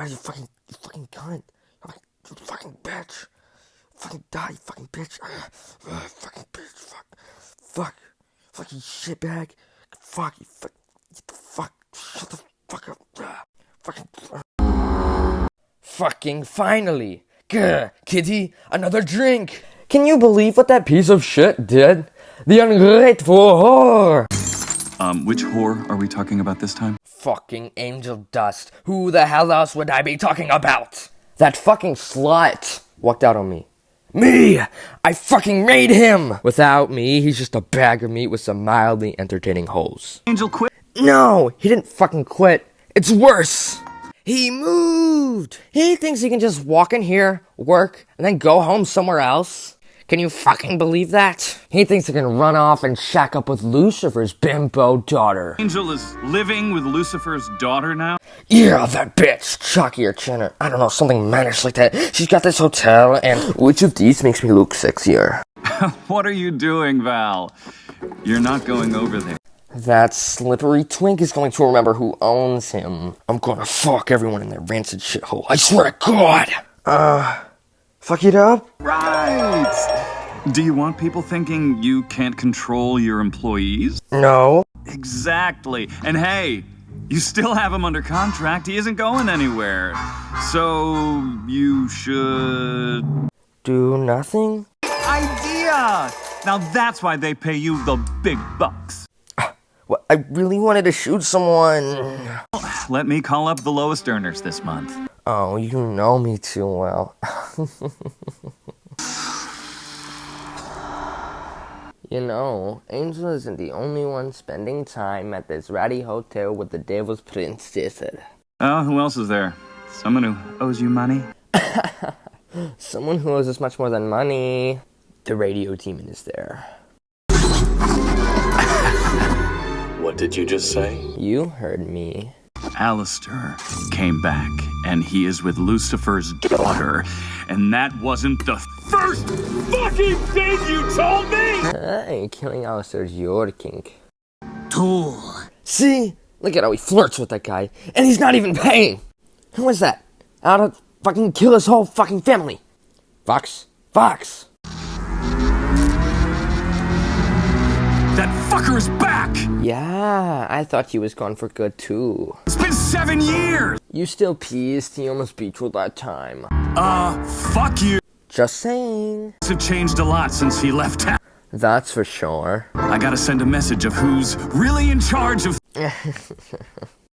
You fucking cunt. You fucking bitch. Fucking die, you fucking bitch. Fucking bitch, fucking shitbag. Fuck, you shut the fuck up. Fucking finally. Gah, kitty, another drink. Can you believe what that piece of shit did? The ungrateful whore. Which whore are we talking about this time? Fucking angel dust. Who the hell else would I be talking about? That fucking slut walked out on me. Me! I fucking made him! Without me, he's just a bag of meat with some mildly entertaining holes. Angel quit. No! He didn't fucking quit. It's worse! He moved! He thinks he can just walk in here, work, and then go home somewhere else. Can you fucking believe that? He thinks he can run off and shack up with Lucifer's bimbo daughter. Angel is living with Lucifer's daughter now? Yeah, that bitch, Chucky or Chinner. I don't know, something mannish like that. She's got this hotel, and which of these makes me look sexier? What are you doing, Val? You're not going over there. That slippery twink is going to remember who owns him. I'm gonna fuck everyone in their rancid shithole. I swear to God! Fuck it up? Right! Do you want people thinking you can't control your employees? No. Exactly. And hey, you still have him under contract. He isn't going anywhere. So, you should... Do nothing? Idea! Now that's why they pay you the big bucks. Well, I really wanted to shoot someone. Let me call up the lowest earners this month. Oh, you know me too well. You know, Angel isn't the only one spending time at this ratty hotel with the devil's princess. Oh, who else is there? Someone who owes you money? Someone who owes us much more than money. The radio demon is there. What did you just say? You heard me. Alistair came back, and he is with Lucifer's daughter. And that wasn't the first fucking thing you told me! Hey, killing Alistair's your kink. Tool. See? Look at how he flirts with that guy. And he's not even paying! Who is that? Out to fucking kill his whole fucking family. Fox? Fox! That fucker is back! Yeah, I thought he was gone for good too. It's been 7 years! You still pissed? He almost beat you that time. Fuck you! Just saying. Things have changed a lot since he left town. That's for sure. I gotta send a message of who's really in charge of...